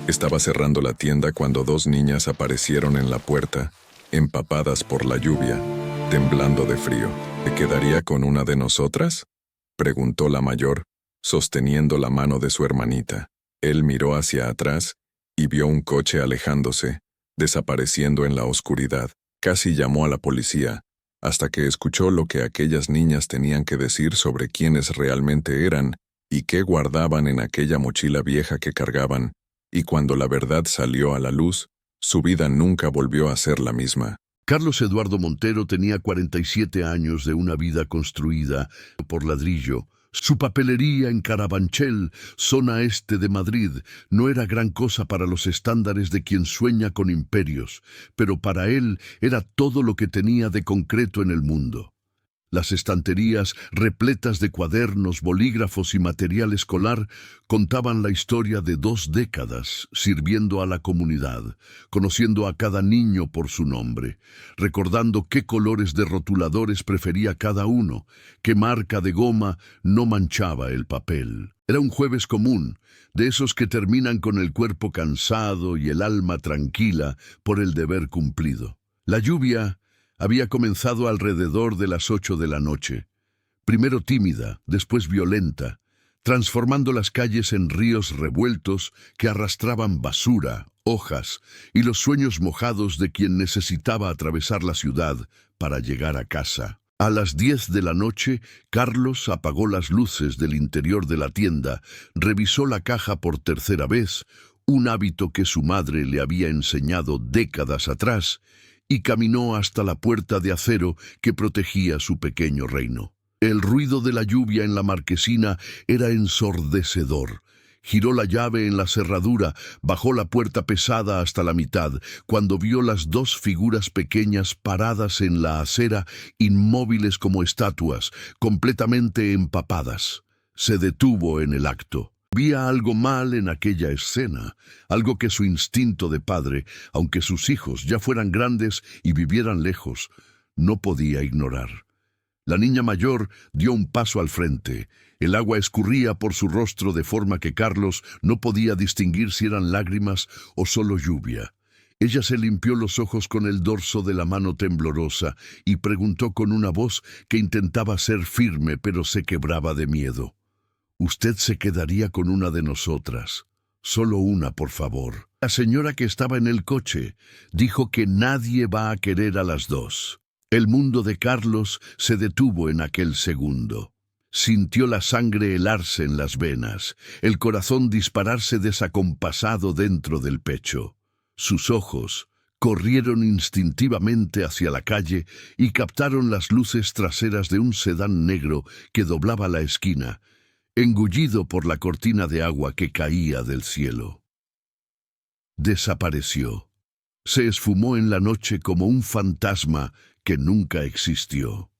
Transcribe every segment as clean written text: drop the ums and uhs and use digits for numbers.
Estaba cerrando la tienda cuando dos niñas aparecieron en la puerta, empapadas por la lluvia, temblando de frío. ¿Te quedaría con una de nosotras?, preguntó la mayor, sosteniendo la mano de su hermanita. Él miró hacia atrás y vio un coche alejándose, desapareciendo en la oscuridad. Casi llamó a la policía, hasta que escuchó lo que aquellas niñas tenían que decir sobre quiénes realmente eran y qué guardaban en aquella mochila vieja que cargaban, y cuando la verdad salió a la luz, su vida nunca volvió a ser la misma. Carlos Eduardo Montero tenía 47 años de una vida construida por ladrillo. Su papelería en Carabanchel, zona este de Madrid, no era gran cosa para los estándares de quien sueña con imperios, pero para él era todo lo que tenía de concreto en el mundo. Las estanterías, repletas de cuadernos, bolígrafos y material escolar, contaban la historia de 2 décadas sirviendo a la comunidad, conociendo a cada niño por su nombre, recordando qué colores de rotuladores prefería cada uno, qué marca de goma no manchaba el papel. Era un jueves común, de esos que terminan con el cuerpo cansado y el alma tranquila por el deber cumplido. La lluvia había comenzado alrededor de las 8 de la noche, primero tímida, después violenta, transformando las calles en ríos revueltos que arrastraban basura, hojas y los sueños mojados de quien necesitaba atravesar la ciudad para llegar a casa. A las 10 de la noche, Carlos apagó las luces del interior de la tienda, revisó la caja por tercera vez, un hábito que su madre le había enseñado décadas atrás, y caminó hasta la puerta de acero que protegía su pequeño reino. El ruido de la lluvia en la marquesina era ensordecedor. Giró la llave en la cerradura, bajó la puerta pesada hasta la mitad, cuando vio las 2 figuras pequeñas paradas en la acera, inmóviles como estatuas, completamente empapadas. Se detuvo en el acto. Había algo mal en aquella escena, algo que su instinto de padre, aunque sus hijos ya fueran grandes y vivieran lejos, no podía ignorar. La niña mayor dio un paso al frente. El agua escurría por su rostro de forma que Carlos no podía distinguir si eran lágrimas o solo lluvia. Ella se limpió los ojos con el dorso de la mano temblorosa y preguntó con una voz que intentaba ser firme pero se quebraba de miedo. «Usted se quedaría con una de nosotras. Solo una, por favor». La señora que estaba en el coche dijo que nadie va a querer a las 2. El mundo de Carlos se detuvo en aquel segundo. Sintió la sangre helarse en las venas, el corazón dispararse desacompasado dentro del pecho. Sus ojos corrieron instintivamente hacia la calle y captaron las luces traseras de un sedán negro que doblaba la esquina, engullido por la cortina de agua que caía del cielo. Desapareció. Se esfumó en la noche como un fantasma que nunca existió.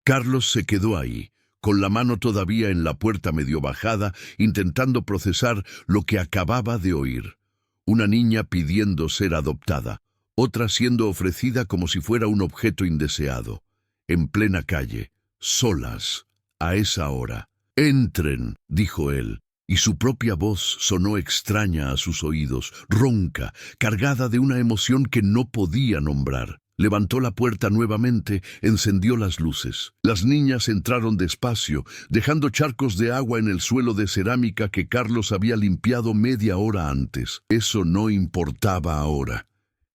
Carlos se quedó ahí, con la mano todavía en la puerta medio bajada, intentando procesar lo que acababa de oír. Una niña pidiendo ser adoptada, otra siendo ofrecida como si fuera un objeto indeseado. En plena calle, solas, a esa hora. «Entren», dijo él, y su propia voz sonó extraña a sus oídos, ronca, cargada de una emoción que no podía nombrar. Levantó la puerta nuevamente, encendió las luces. Las niñas entraron despacio, dejando charcos de agua en el suelo de cerámica que Carlos había limpiado media hora antes. Eso no importaba ahora.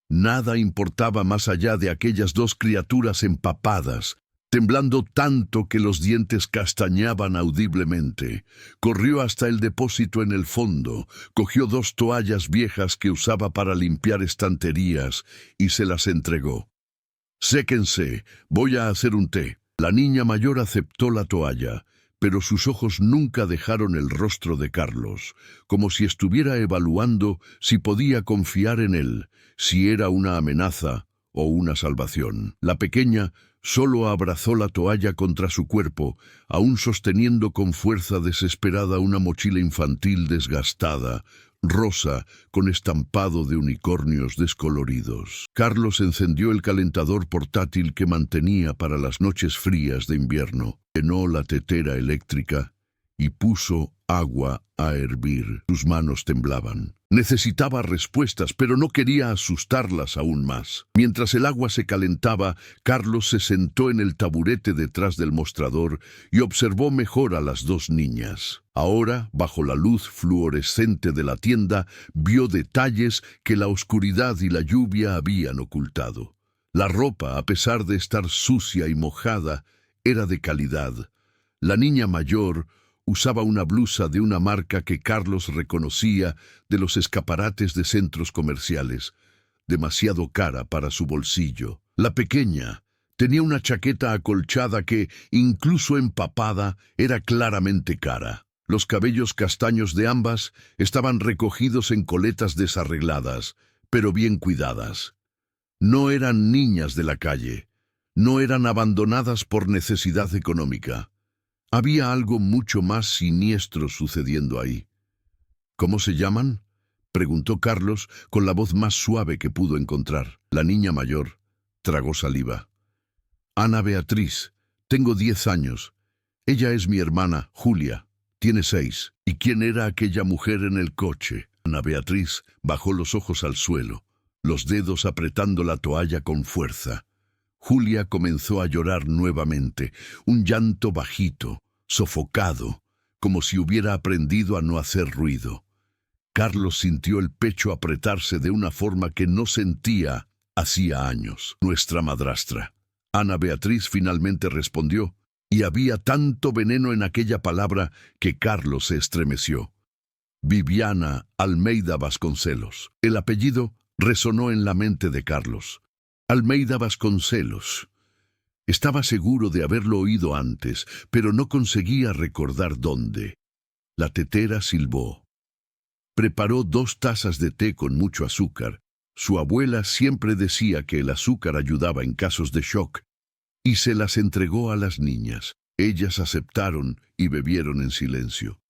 Nada importaba más allá de aquellas 2 criaturas empapadas, temblando tanto que los dientes castañaban audiblemente. Corrió hasta el depósito en el fondo, cogió 2 toallas viejas que usaba para limpiar estanterías y se las entregó. «Séquense, voy a hacer un té». La niña mayor aceptó la toalla, pero sus ojos nunca dejaron el rostro de Carlos, como si estuviera evaluando si podía confiar en él, si era una amenaza o una salvación. La pequeña solo abrazó la toalla contra su cuerpo, aún sosteniendo con fuerza desesperada una mochila infantil desgastada, rosa, con estampado de unicornios descoloridos. Carlos encendió el calentador portátil que mantenía para las noches frías de invierno, llenó la tetera eléctrica y puso agua a hervir. Sus manos temblaban. Necesitaba respuestas, pero no quería asustarlas aún más. Mientras el agua se calentaba, Carlos se sentó en el taburete detrás del mostrador y observó mejor a las dos niñas. Ahora, bajo la luz fluorescente de la tienda, vio detalles que la oscuridad y la lluvia habían ocultado. La ropa, a pesar de estar sucia y mojada, era de calidad. La niña mayor usaba una blusa de una marca que Carlos reconocía de los escaparates de centros comerciales, demasiado cara para su bolsillo. La pequeña tenía una chaqueta acolchada que, incluso empapada, era claramente cara. Los cabellos castaños de ambas estaban recogidos en coletas desarregladas, pero bien cuidadas. No eran niñas de la calle, no eran abandonadas por necesidad económica. Había algo mucho más siniestro sucediendo ahí. ¿Cómo se llaman?, preguntó Carlos con la voz más suave que pudo encontrar. La niña mayor tragó saliva. Ana Beatriz, tengo 10 años. Ella es mi hermana, Julia, tiene 6. ¿Y quién era aquella mujer en el coche? Ana Beatriz bajó los ojos al suelo, los dedos apretando la toalla con fuerza. Julia comenzó a llorar nuevamente, un llanto bajito, sofocado, como si hubiera aprendido a no hacer ruido. Carlos sintió el pecho apretarse de una forma que no sentía hacía años. Nuestra madrastra. Ana Beatriz finalmente respondió, y había tanto veneno en aquella palabra que Carlos se estremeció. Viviana Almeida Vasconcelos. El apellido resonó en la mente de Carlos. Almeida Vasconcelos. Estaba seguro de haberlo oído antes, pero no conseguía recordar dónde. La tetera silbó. Preparó 2 tazas de té con mucho azúcar. Su abuela siempre decía que el azúcar ayudaba en casos de shock, y se las entregó a las niñas. Ellas aceptaron y bebieron en silencio.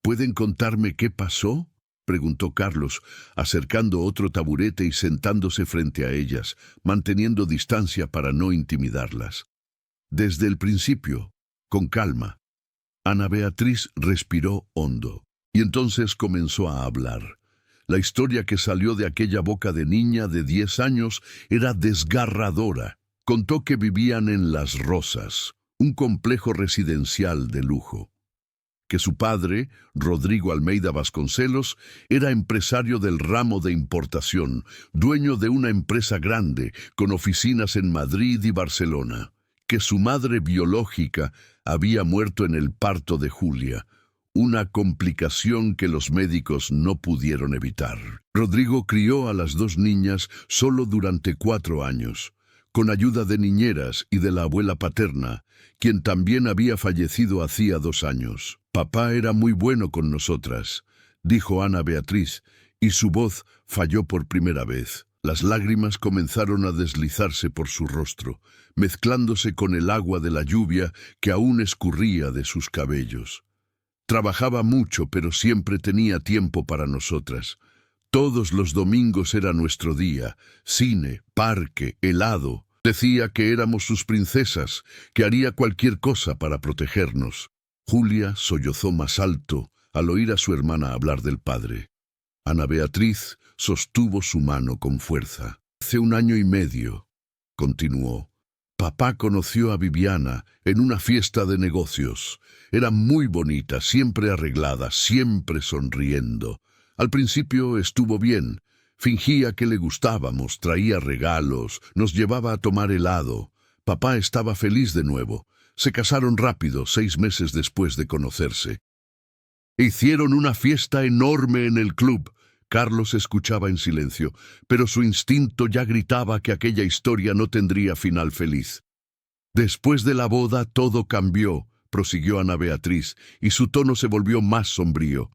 ¿Pueden contarme qué pasó?, preguntó Carlos, acercando otro taburete y sentándose frente a ellas, manteniendo distancia para no intimidarlas. Desde el principio, con calma. Ana Beatriz respiró hondo, y entonces comenzó a hablar. La historia que salió de aquella boca de niña de 10 años era desgarradora. Contó que vivían en Las Rosas, un complejo residencial de lujo. Que su padre, Rodrigo Almeida Vasconcelos, era empresario del ramo de importación, dueño de una empresa grande, con oficinas en Madrid y Barcelona. Que su madre biológica había muerto en el parto de Julia, una complicación que los médicos no pudieron evitar. Rodrigo crió a las 2 niñas solo durante 4 años, con ayuda de niñeras y de la abuela paterna, quien también había fallecido hacía 2 años. «Papá era muy bueno con nosotras», dijo Ana Beatriz, y su voz falló por primera vez. Las lágrimas comenzaron a deslizarse por su rostro, mezclándose con el agua de la lluvia que aún escurría de sus cabellos. Trabajaba mucho, pero siempre tenía tiempo para nosotras. Todos los domingos era nuestro día: cine, parque, helado. Decía que éramos sus princesas, que haría cualquier cosa para protegernos. Julia sollozó más alto al oír a su hermana hablar del padre. Ana Beatriz sostuvo su mano con fuerza. «Hace 1 año y medio», continuó, «papá conoció a Viviana en una fiesta de negocios. Era muy bonita, siempre arreglada, siempre sonriendo. Al principio estuvo bien. Fingía que le gustábamos, traía regalos, nos llevaba a tomar helado. Papá estaba feliz de nuevo. Se casaron rápido, 6 meses después de conocerse. Hicieron una fiesta enorme en el club». Carlos escuchaba en silencio, pero su instinto ya gritaba que aquella historia no tendría final feliz. «Después de la boda todo cambió», prosiguió Ana Beatriz, y su tono se volvió más sombrío.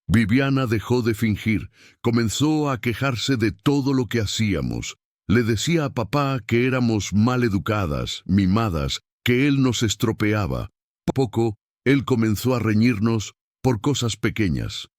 «Viviana dejó de fingir, comenzó a quejarse de todo lo que hacíamos. Le decía a papá que éramos mal educadas, mimadas, que él nos estropeaba. Poco, él comenzó a reñirnos por cosas pequeñas.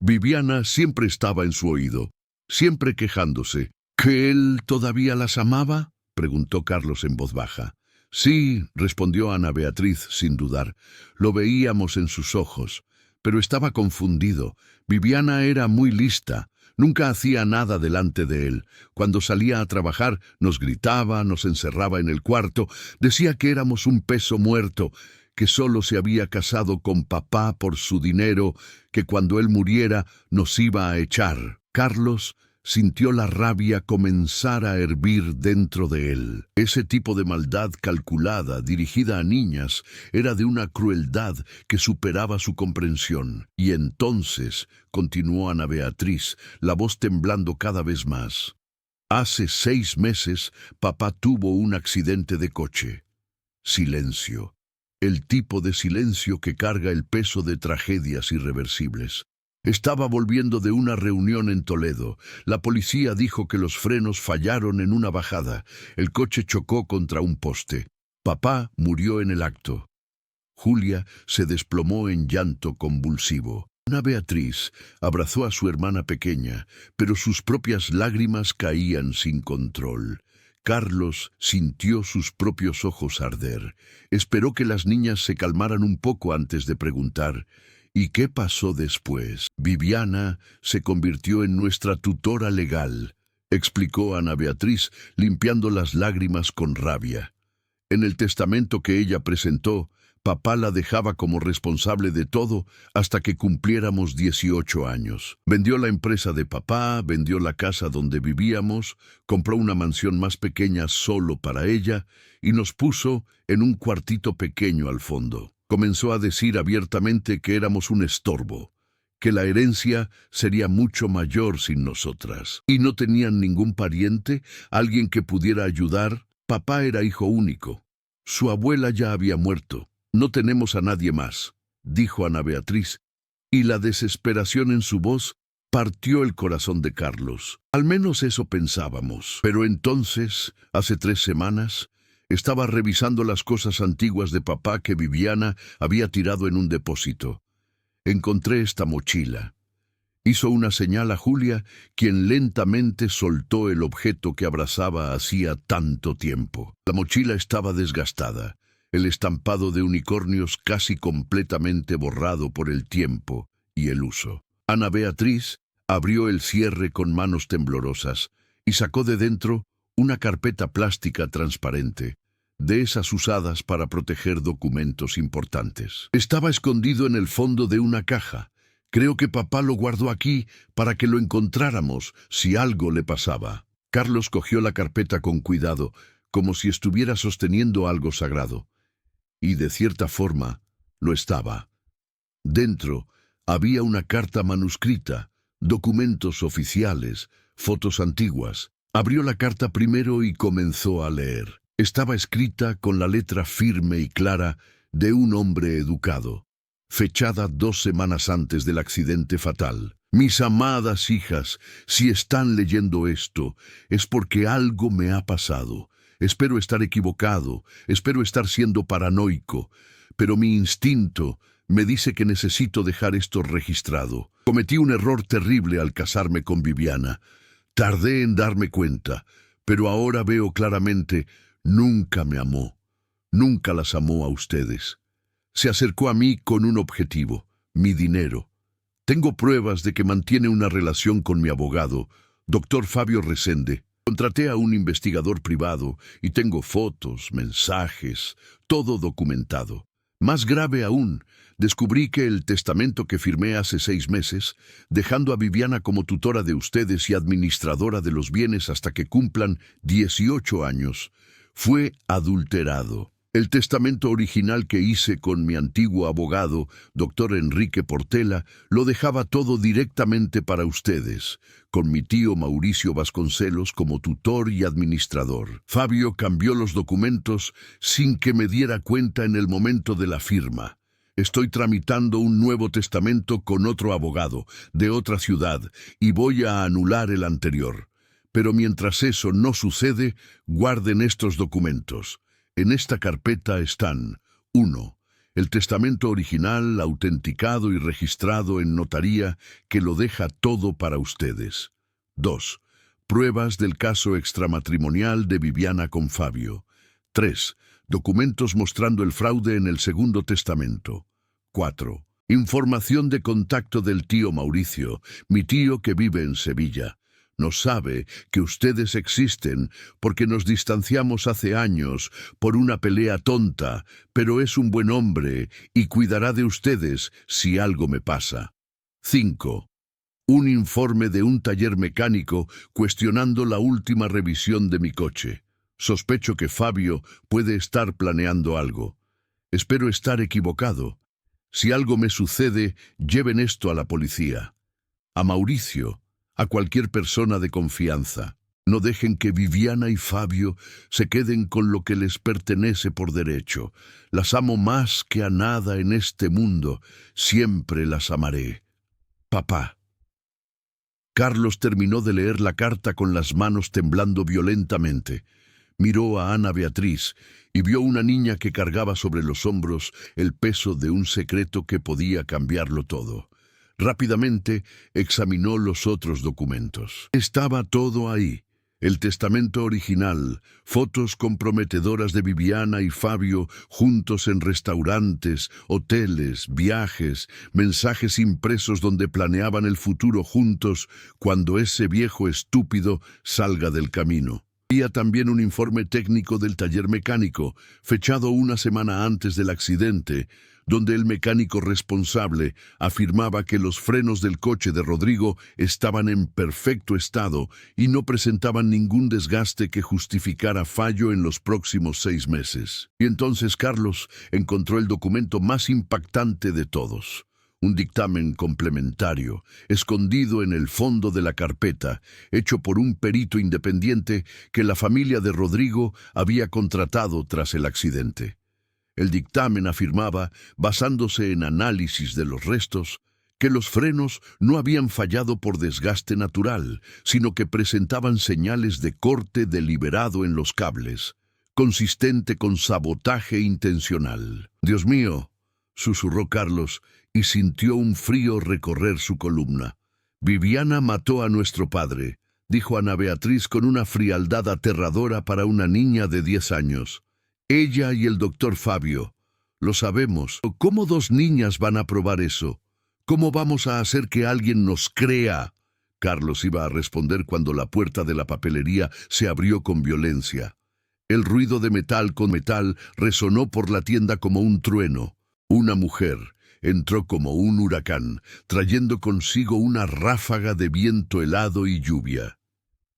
Viviana siempre estaba en su oído, siempre quejándose. ¿Que él todavía las amaba?», preguntó Carlos en voz baja. Sí, respondió Ana Beatriz sin dudar. Lo veíamos en sus ojos. Pero estaba confundido. Viviana era muy lista. Nunca hacía nada delante de él. Cuando salía a trabajar, nos gritaba, nos encerraba en el cuarto, decía que éramos un peso muerto, que solo se había casado con papá por su dinero, que cuando él muriera nos iba a echar. Carlos sintió la rabia comenzar a hervir dentro de él. Ese tipo de maldad calculada, dirigida a niñas, era de una crueldad que superaba su comprensión. Y entonces, continuó Ana Beatriz, la voz temblando cada vez más, hace 6 meses, papá tuvo un accidente de coche. Silencio. El tipo de silencio que carga el peso de tragedias irreversibles. Estaba volviendo de una reunión en Toledo. La policía dijo que los frenos fallaron en una bajada. El coche chocó contra un poste. Papá murió en el acto. Julia se desplomó en llanto convulsivo. Ana Beatriz abrazó a su hermana pequeña, pero sus propias lágrimas caían sin control. Carlos sintió sus propios ojos arder. Esperó que las niñas se calmaran un poco antes de preguntar: ¿y qué pasó después? Viviana se convirtió en nuestra tutora legal, explicó Ana Beatriz, limpiando las lágrimas con rabia. En el testamento que ella presentó, papá la dejaba como responsable de todo hasta que cumpliéramos 18 años. Vendió la empresa de papá, vendió la casa donde vivíamos, compró una mansión más pequeña solo para ella y nos puso en un cuartito pequeño al fondo. Comenzó a decir abiertamente que éramos un estorbo, que la herencia sería mucho mayor sin nosotras. ¿Y no tenían ningún pariente, alguien que pudiera ayudar? Papá era hijo único. Su abuela ya había muerto. No tenemos a nadie más, dijo Ana Beatriz, y la desesperación en su voz partió el corazón de Carlos. Al menos eso pensábamos. Pero entonces, hace 3 semanas, estaba revisando las cosas antiguas de papá que Viviana había tirado en un depósito. Encontré esta mochila. Hizo una señal a Julia, quien lentamente soltó el objeto que abrazaba hacía tanto tiempo. La mochila estaba desgastada, el estampado de unicornios casi completamente borrado por el tiempo y el uso. Ana Beatriz abrió el cierre con manos temblorosas y sacó de dentro una carpeta plástica transparente, de esas usadas para proteger documentos importantes. Estaba escondido en el fondo de una caja. Creo que papá lo guardó aquí para que lo encontráramos si algo le pasaba. Carlos cogió la carpeta con cuidado, como si estuviera sosteniendo algo sagrado. Y de cierta forma, lo estaba. Dentro había una carta manuscrita, documentos oficiales, fotos antiguas. Abrió la carta primero y comenzó a leer. Estaba escrita con la letra firme y clara de un hombre educado, fechada 2 semanas antes del accidente fatal. Mis amadas hijas, si están leyendo esto, es porque algo me ha pasado. Espero estar equivocado, espero estar siendo paranoico, pero mi instinto me dice que necesito dejar esto registrado. Cometí un error terrible al casarme con Viviana. Tardé en darme cuenta, pero ahora veo claramente, nunca me amó, nunca las amó a ustedes. Se acercó a mí con un objetivo, mi dinero. Tengo pruebas de que mantiene una relación con mi abogado, doctor Fabio Resende. Contraté a un investigador privado y tengo fotos, mensajes, todo documentado. Más grave aún, descubrí que el testamento que firmé hace 6 meses, dejando a Viviana como tutora de ustedes y administradora de los bienes hasta que cumplan 18 años, fue adulterado. El testamento original que hice con mi antiguo abogado, doctor Enrique Portela, lo dejaba todo directamente para ustedes, con mi tío Mauricio Vasconcelos como tutor y administrador. Fabio cambió los documentos sin que me diera cuenta en el momento de la firma. Estoy tramitando un nuevo testamento con otro abogado, de otra ciudad, y voy a anular el anterior. Pero mientras eso no sucede, guarden estos documentos. En esta carpeta están: 1. El testamento original, autenticado y registrado en notaría, que lo deja todo para ustedes. 2. Pruebas del caso extramatrimonial de Viviana con Fabio. 3. Documentos mostrando el fraude en el Segundo Testamento. 4. Información de contacto del tío Mauricio, mi tío que vive en Sevilla. No sabe que ustedes existen porque nos distanciamos hace años por una pelea tonta, pero es un buen hombre y cuidará de ustedes si algo me pasa. 5. Un informe de un taller mecánico cuestionando la última revisión de mi coche. Sospecho que Fabio puede estar planeando algo. Espero estar equivocado. Si algo me sucede, lleven esto a la policía. A Mauricio, a cualquier persona de confianza. No dejen que Viviana y Fabio se queden con lo que les pertenece por derecho. Las amo más que a nada en este mundo. Siempre las amaré. Papá. Carlos terminó de leer la carta con las manos temblando violentamente. Miró a Ana Beatriz y vio una niña que cargaba sobre los hombros el peso de un secreto que podía cambiarlo todo. Rápidamente examinó los otros documentos. Estaba todo ahí. El testamento original, fotos comprometedoras de Viviana y Fabio juntos en restaurantes, hoteles, viajes, mensajes impresos donde planeaban el futuro juntos cuando ese viejo estúpido salga del camino. Había también un informe técnico del taller mecánico, fechado una semana antes del accidente, donde el mecánico responsable afirmaba que los frenos del coche de Rodrigo estaban en perfecto estado y no presentaban ningún desgaste que justificara fallo en los próximos 6 meses. Y entonces Carlos encontró el documento más impactante de todos. Un dictamen complementario, escondido en el fondo de la carpeta, hecho por un perito independiente que la familia de Rodrigo había contratado tras el accidente. El dictamen afirmaba, basándose en análisis de los restos, que los frenos no habían fallado por desgaste natural, sino que presentaban señales de corte deliberado en los cables, consistente con sabotaje intencional. «Dios mío», susurró Carlos, y sintió un frío recorrer su columna. «Viviana mató a nuestro padre», dijo Ana Beatriz con una frialdad aterradora para una niña de 10 años. «Ella y el doctor Fabio. Lo sabemos. ¿Cómo 2 niñas van a probar eso? ¿Cómo vamos a hacer que alguien nos crea?». Carlos iba a responder cuando la puerta de la papelería se abrió con violencia. El ruido de metal con metal resonó por la tienda como un trueno. Una mujer entró como un huracán, trayendo consigo una ráfaga de viento helado y lluvia.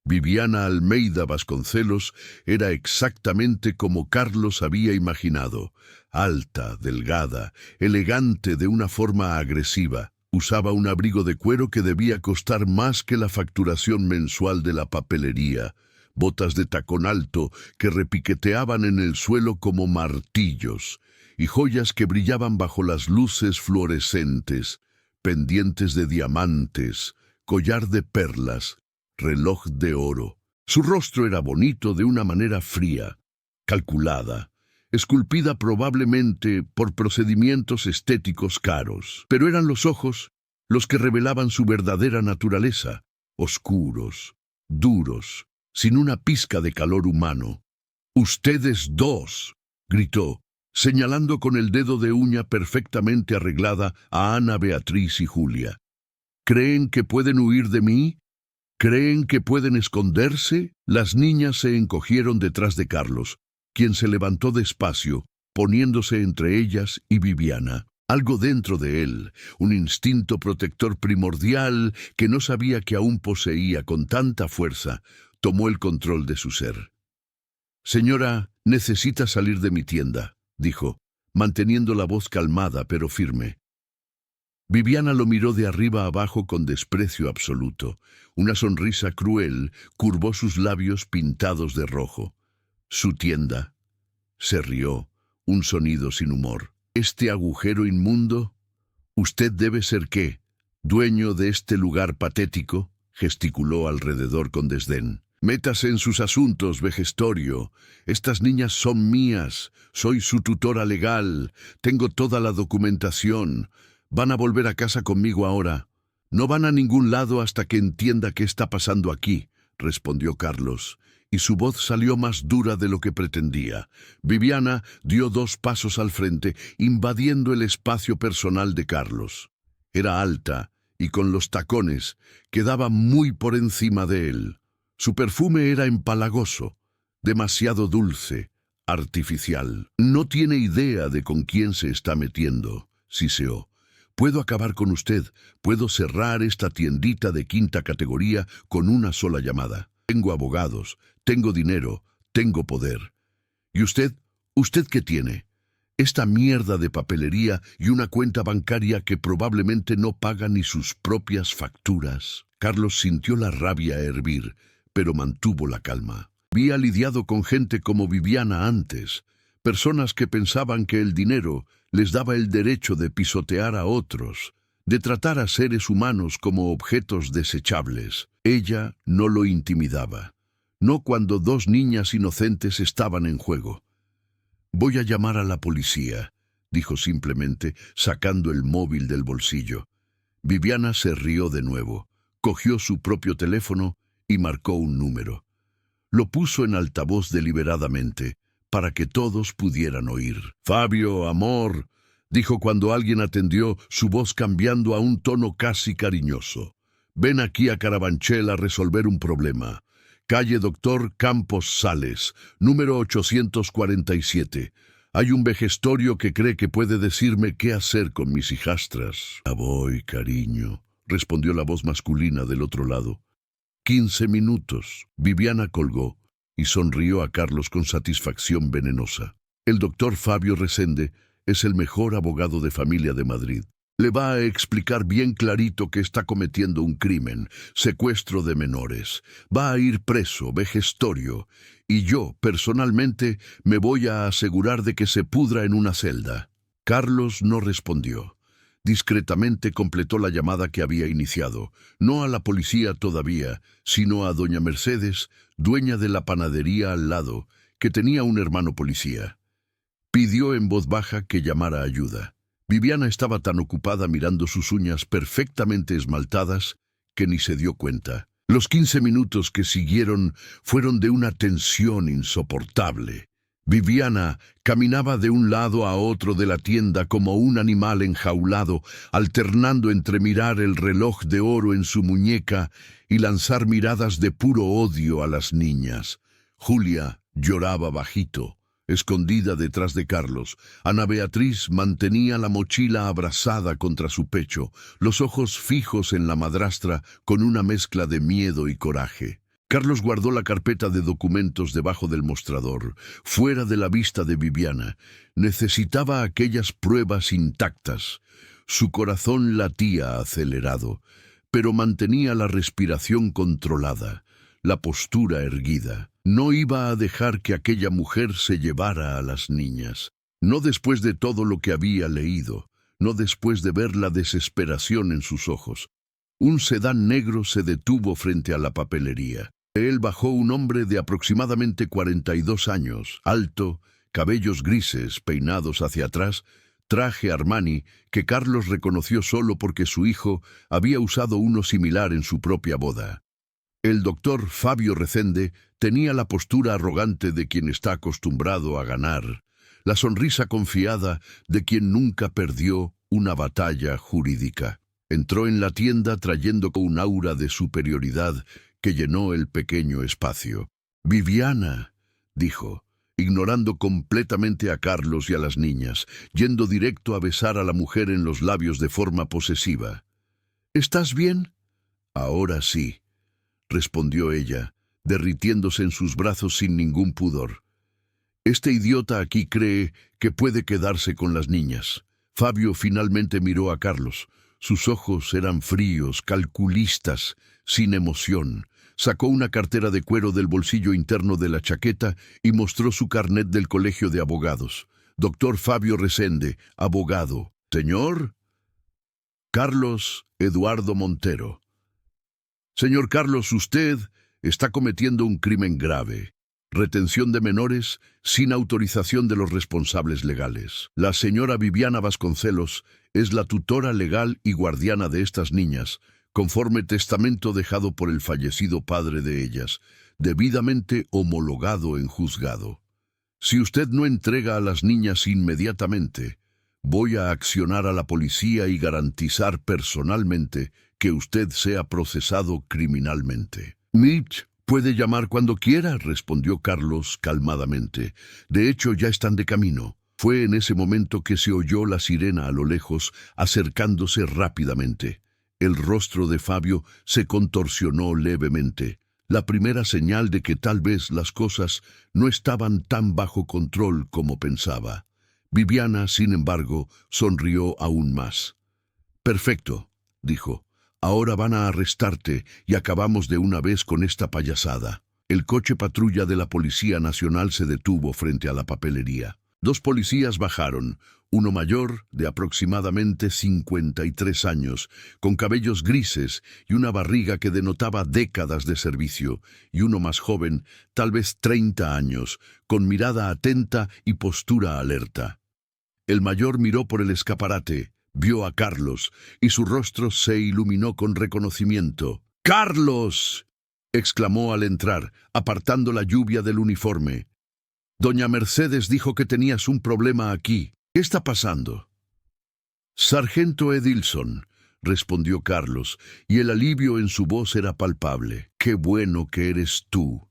Viviana Almeida Vasconcelos era exactamente como Carlos había imaginado. Alta, delgada, elegante de una forma agresiva. Usaba un abrigo de cuero que debía costar más que la facturación mensual de la papelería. Botas de tacón alto que repiqueteaban en el suelo como martillos, y joyas que brillaban bajo las luces fluorescentes, pendientes de diamantes, collar de perlas, reloj de oro. Su rostro era bonito de una manera fría, calculada, esculpida probablemente por procedimientos estéticos caros. Pero eran los ojos los que revelaban su verdadera naturaleza, oscuros, duros, sin una pizca de calor humano. «Ustedes 2», gritó, señalando con el dedo de uña perfectamente arreglada a Ana Beatriz y Julia. «¿Creen que pueden huir de mí? ¿Creen que pueden esconderse?». Las niñas se encogieron detrás de Carlos, quien se levantó despacio, poniéndose entre ellas y Viviana. Algo dentro de él, un instinto protector primordial que no sabía que aún poseía con tanta fuerza, tomó el control de su ser. «Señora, necesita salir de mi tienda», dijo, manteniendo la voz calmada pero firme. Viviana lo miró de arriba abajo con desprecio absoluto. Una sonrisa cruel curvó sus labios pintados de rojo. «¿Su tienda?». Se rió, un sonido sin humor. «¿Este agujero inmundo? ¿Usted debe ser qué? ¿Dueño de este lugar patético?», gesticuló alrededor con desdén. «Métase en sus asuntos, vejestorio. Estas niñas son mías. Soy su tutora legal. Tengo toda la documentación. Van a volver a casa conmigo ahora». «No van a ningún lado hasta que entienda qué está pasando aquí», respondió Carlos, y su voz salió más dura de lo que pretendía. Viviana dio 2 pasos al frente, invadiendo el espacio personal de Carlos. Era alta y con los tacones quedaba muy por encima de él. Su perfume era empalagoso, demasiado dulce, artificial. No tiene idea de con quién se está metiendo, siseó. Puedo acabar con usted, puedo cerrar esta tiendita de 5ª categoría con una sola llamada. Tengo abogados, tengo dinero, tengo poder. ¿Y usted? ¿Usted qué tiene? Esta mierda de papelería y una cuenta bancaria que probablemente no paga ni sus propias facturas. Carlos sintió la rabia hervir, pero mantuvo la calma. Había lidiado con gente como Viviana antes, personas que pensaban que el dinero les daba el derecho de pisotear a otros, de tratar a seres humanos como objetos desechables. Ella no lo intimidaba, no cuando 2 niñas inocentes estaban en juego. «Voy a llamar a la policía», dijo simplemente, sacando el móvil del bolsillo. Viviana se rió de nuevo, cogió su propio teléfono y marcó un número. Lo puso en altavoz deliberadamente, para que todos pudieran oír. «Fabio, amor», dijo cuando alguien atendió, su voz cambiando a un tono casi cariñoso. «Ven aquí a Carabanchel a resolver un problema. Calle Doctor Campos Sales, número 847. Hay un vejestorio que cree que puede decirme qué hacer con mis hijastras». «Ya voy, cariño», respondió la voz masculina del otro lado. 15 minutos. Viviana colgó y sonrió a Carlos con satisfacción venenosa. El doctor Fabio Resende es el mejor abogado de familia de Madrid. Le va a explicar bien clarito que está cometiendo un crimen, secuestro de menores. Va a ir preso, vejestorio, y yo, personalmente, me voy a asegurar de que se pudra en una celda. Carlos no respondió. Discretamente completó la llamada que había iniciado, no a la policía todavía, sino a doña Mercedes, dueña de la panadería al lado, que tenía un hermano policía. Pidió en voz baja que llamara ayuda. Viviana estaba tan ocupada mirando sus uñas perfectamente esmaltadas que ni se dio cuenta. Los 15 minutos que siguieron fueron de una tensión insoportable. Viviana caminaba de un lado a otro de la tienda como un animal enjaulado, alternando entre mirar el reloj de oro en su muñeca y lanzar miradas de puro odio a las niñas. Julia lloraba bajito, escondida detrás de Carlos. Ana Beatriz mantenía la mochila abrazada contra su pecho, los ojos fijos en la madrastra con una mezcla de miedo y coraje. Carlos guardó la carpeta de documentos debajo del mostrador, fuera de la vista de Viviana. Necesitaba aquellas pruebas intactas. Su corazón latía acelerado, pero mantenía la respiración controlada, la postura erguida. No iba a dejar que aquella mujer se llevara a las niñas. No después de todo lo que había leído, no después de ver la desesperación en sus ojos. Un sedán negro se detuvo frente a la papelería. De él bajó un hombre de aproximadamente 42 años, alto, cabellos grises peinados hacia atrás, traje Armani que Carlos reconoció solo porque su hijo había usado uno similar en su propia boda. El doctor Fabio Resende tenía la postura arrogante de quien está acostumbrado a ganar, la sonrisa confiada de quien nunca perdió una batalla jurídica. Entró en la tienda trayendo un aura de superioridad que llenó el pequeño espacio. «Viviana», dijo, ignorando completamente a Carlos y a las niñas, yendo directo a besar a la mujer en los labios de forma posesiva. «¿Estás bien?» «Ahora sí», respondió ella, derritiéndose en sus brazos sin ningún pudor. «Este idiota aquí cree que puede quedarse con las niñas». Fabio finalmente miró a Carlos. Sus ojos eran fríos, calculistas, sin emoción. Sacó una cartera de cuero del bolsillo interno de la chaqueta y mostró su carnet del colegio de abogados. «Doctor Fabio Resende, abogado». «¿Señor?» «Carlos Eduardo Montero». «Señor Carlos, usted está cometiendo un crimen grave. Retención de menores sin autorización de los responsables legales. La señora Viviana Vasconcelos es la tutora legal y guardiana de estas niñas, conforme testamento dejado por el fallecido padre de ellas, debidamente homologado en juzgado. Si usted no entrega a las niñas inmediatamente, voy a accionar a la policía y garantizar personalmente que usted sea procesado criminalmente. Mitch puede llamar cuando quiera, respondió Carlos calmadamente. De hecho, ya están de camino. Fue en ese momento que se oyó la sirena a lo lejos, acercándose rápidamente. El rostro de Fabio se contorsionó levemente, la primera señal de que tal vez las cosas no estaban tan bajo control como pensaba. Viviana, sin embargo, sonrió aún más. «Perfecto», dijo. «Ahora van a arrestarte y acabamos de una vez con esta payasada». El coche patrulla de la Policía Nacional se detuvo frente a la papelería. Dos policías bajaron, uno mayor, de aproximadamente 53 años, con cabellos grises y una barriga que denotaba décadas de servicio, y uno más joven, tal vez 30 años, con mirada atenta y postura alerta. El mayor miró por el escaparate, vio a Carlos, y su rostro se iluminó con reconocimiento. «¡Carlos!», exclamó al entrar, apartando la lluvia del uniforme. «Doña Mercedes dijo que tenías un problema aquí. ¿Qué está pasando?» «Sargento Edilson», respondió Carlos, y el alivio en su voz era palpable. «Qué bueno que eres tú».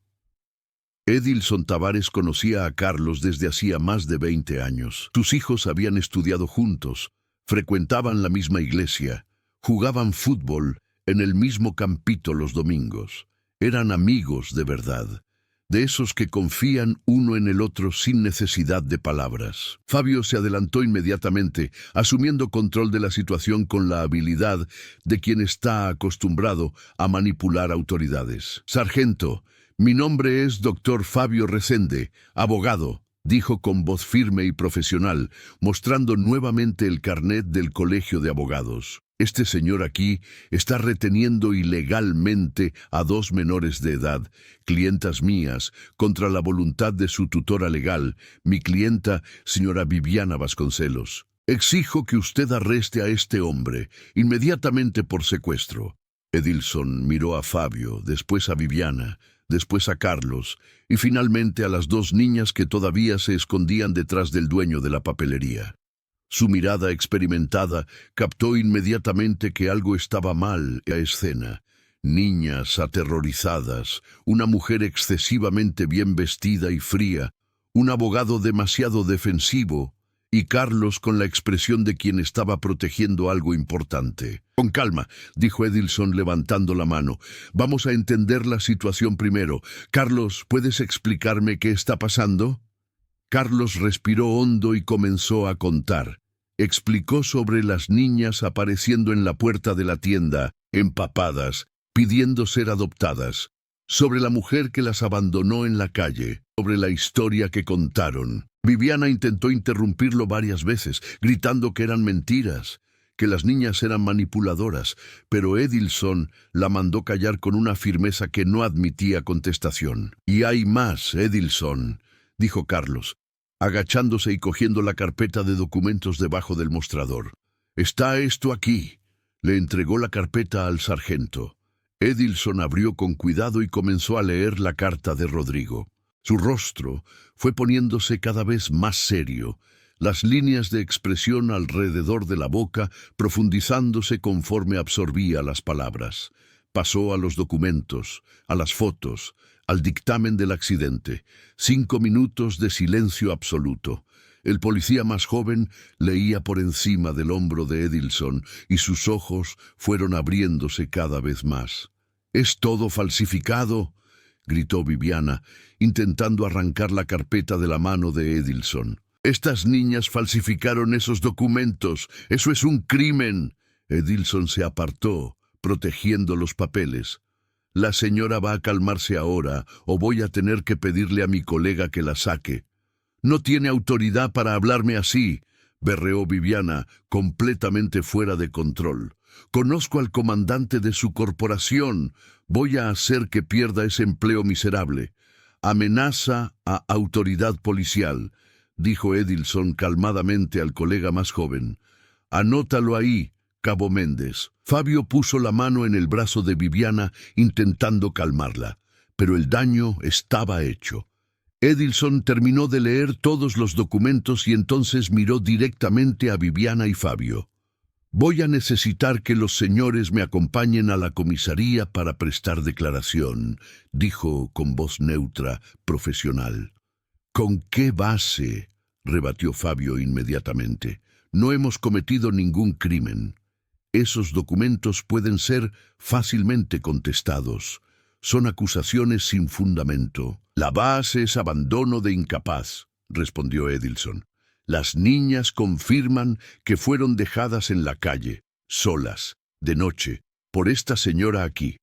Edilson Tavares conocía a Carlos desde hacía más de 20 años. Sus hijos habían estudiado juntos, frecuentaban la misma iglesia, jugaban fútbol en el mismo campito los domingos. Eran amigos de verdad, de esos que confían uno en el otro sin necesidad de palabras. Fabio se adelantó inmediatamente, asumiendo control de la situación con la habilidad de quien está acostumbrado a manipular autoridades. «Sargento, mi nombre es Dr. Fabio Resende, abogado», dijo con voz firme y profesional, mostrando nuevamente el carnet del Colegio de Abogados. «Este señor aquí está reteniendo ilegalmente a dos menores de edad, clientas mías, contra la voluntad de su tutora legal, mi clienta, señora Viviana Vasconcelos. Exijo que usted arreste a este hombre inmediatamente por secuestro». Edilson miró a Fabio, después a Viviana, después a Carlos, y finalmente a las dos niñas que todavía se escondían detrás del dueño de la papelería. Su mirada experimentada captó inmediatamente que algo estaba mal en la escena. Niñas aterrorizadas, una mujer excesivamente bien vestida y fría, un abogado demasiado defensivo, y Carlos con la expresión de quien estaba protegiendo algo importante. «Con calma», dijo Edilson levantando la mano. «Vamos a entender la situación primero. Carlos, ¿puedes explicarme qué está pasando?» Carlos respiró hondo y comenzó a contar. Explicó sobre las niñas apareciendo en la puerta de la tienda, empapadas, pidiendo ser adoptadas, sobre la mujer que las abandonó en la calle, sobre la historia que contaron. Viviana intentó interrumpirlo varias veces, gritando que eran mentiras, que las niñas eran manipuladoras, pero Edilson la mandó callar con una firmeza que no admitía contestación. «Y hay más, Edilson», dijo Carlos, agachándose y cogiendo la carpeta de documentos debajo del mostrador. «Está esto aquí». Le entregó la carpeta al sargento. Edilson abrió con cuidado y comenzó a leer la carta de Rodrigo. Su rostro fue poniéndose cada vez más serio, las líneas de expresión alrededor de la boca profundizándose conforme absorbía las palabras. Pasó a los documentos, a las fotos, al dictamen del accidente. 5 minutos de silencio absoluto. El policía más joven leía por encima del hombro de Edilson y sus ojos fueron abriéndose cada vez más. «¿Es todo falsificado?», gritó Viviana, intentando arrancar la carpeta de la mano de Edilson. «Estas niñas falsificaron esos documentos. ¡Eso es un crimen!». Edilson se apartó, protegiendo los papeles. «La señora va a calmarse ahora, o voy a tener que pedirle a mi colega que la saque». «No tiene autoridad para hablarme así», berreó Viviana, completamente fuera de control. «Conozco al comandante de su corporación. Voy a hacer que pierda ese empleo miserable». «Amenaza a autoridad policial», dijo Edilson calmadamente al colega más joven. «Anótalo ahí, Cabo Méndez. Fabio puso la mano en el brazo de Viviana intentando calmarla, pero el daño estaba hecho. Edilson terminó de leer todos los documentos y entonces miró directamente a Viviana y Fabio. «Voy a necesitar que los señores me acompañen a la comisaría para prestar declaración», dijo con voz neutra, profesional. «¿Con qué base?», rebatió Fabio inmediatamente. «No hemos cometido ningún crimen. Esos documentos pueden ser fácilmente contestados. Son acusaciones sin fundamento». «La base es abandono de incapaz», respondió Edilson. «Las niñas confirman que fueron dejadas en la calle, solas, de noche, por esta señora aquí.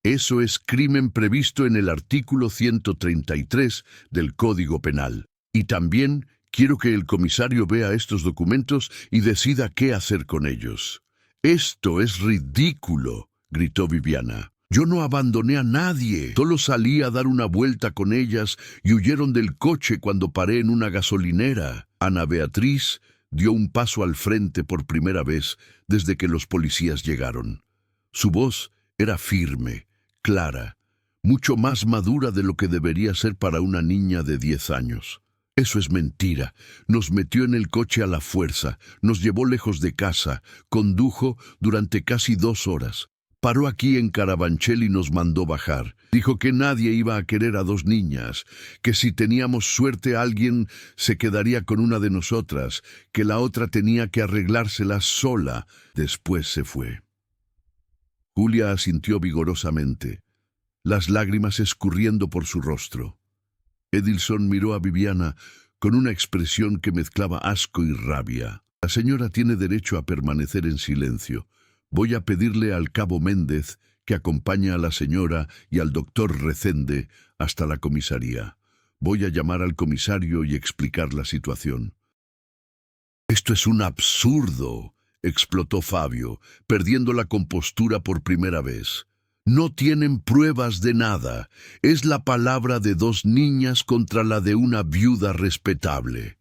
Eso es crimen previsto en el artículo 133 del Código Penal. Y también quiero que el comisario vea estos documentos y decida qué hacer con ellos». «Esto es ridículo», gritó Viviana. «Yo no abandoné a nadie. Solo salí a dar una vuelta con ellas y huyeron del coche cuando paré en una gasolinera». Ana Beatriz dio un paso al frente por primera vez desde que los policías llegaron. Su voz era firme, clara, mucho más madura de lo que debería ser para una niña de 10 años. «Eso es mentira. Nos metió en el coche a la fuerza, nos llevó lejos de casa, condujo durante casi 2 horas. Paró aquí en Carabanchel y nos mandó bajar. Dijo que nadie iba a querer a 2 niñas, que si teníamos suerte alguien se quedaría con una de nosotras, que la otra tenía que arreglársela sola». Después se fue. Julia asintió vigorosamente, las lágrimas escurriendo por su rostro. Edilson miró a Viviana con una expresión que mezclaba asco y rabia. «La señora tiene derecho a permanecer en silencio. Voy a pedirle al Cabo Méndez que acompañe a la señora y al doctor Recende hasta la comisaría. Voy a llamar al comisario y explicar la situación». «Esto es un absurdo», explotó Fabio, perdiendo la compostura por primera vez. «No tienen pruebas de nada. Es la palabra de 2 niñas contra la de una viuda respetable».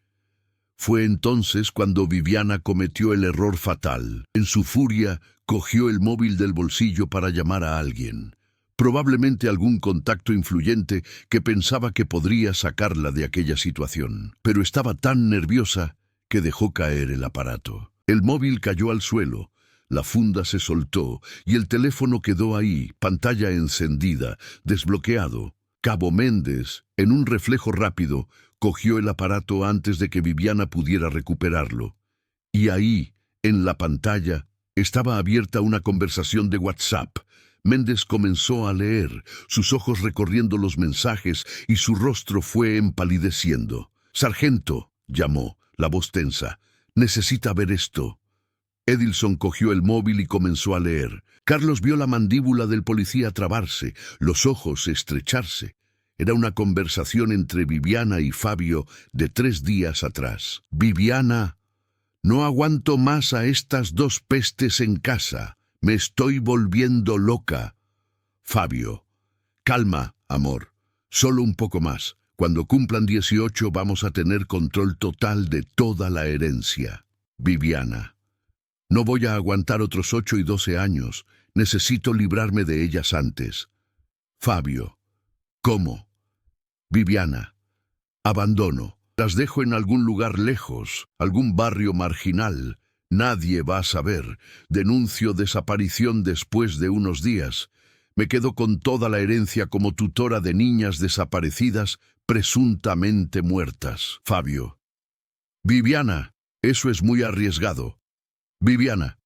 Fue entonces cuando Viviana cometió el error fatal. En su furia, cogió el móvil del bolsillo para llamar a alguien. Probablemente algún contacto influyente que pensaba que podría sacarla de aquella situación. Pero estaba tan nerviosa que dejó caer el aparato. El móvil cayó al suelo, la funda se soltó y el teléfono quedó ahí, pantalla encendida, desbloqueado. Cabo Méndez, en un reflejo rápido, cogió el aparato antes de que Viviana pudiera recuperarlo. Y ahí, en la pantalla, estaba abierta una conversación de WhatsApp. Méndez comenzó a leer, sus ojos recorriendo los mensajes y su rostro fue empalideciendo. «Sargento», llamó, la voz tensa, «necesita ver esto». Edilson cogió el móvil y comenzó a leer. Carlos vio la mandíbula del policía trabarse, los ojos estrecharse. Era una conversación entre Viviana y Fabio de 3 días atrás. «Viviana, no aguanto más a estas 2 pestes en casa. Me estoy volviendo loca». Fabio: «Calma, amor. Solo un poco más. Cuando cumplan 18 vamos a tener control total de toda la herencia». Viviana: «No voy a aguantar otros 8 y 12 años. Necesito librarme de ellas antes». Fabio: «¿Cómo?». Viviana: «Abandono. Las dejo en algún lugar lejos, algún barrio marginal. Nadie va a saber. Denuncio desaparición después de unos días. Me quedo con toda la herencia como tutora de niñas desaparecidas, presuntamente muertas». Fabio: «Viviana, eso es muy arriesgado». Viviana: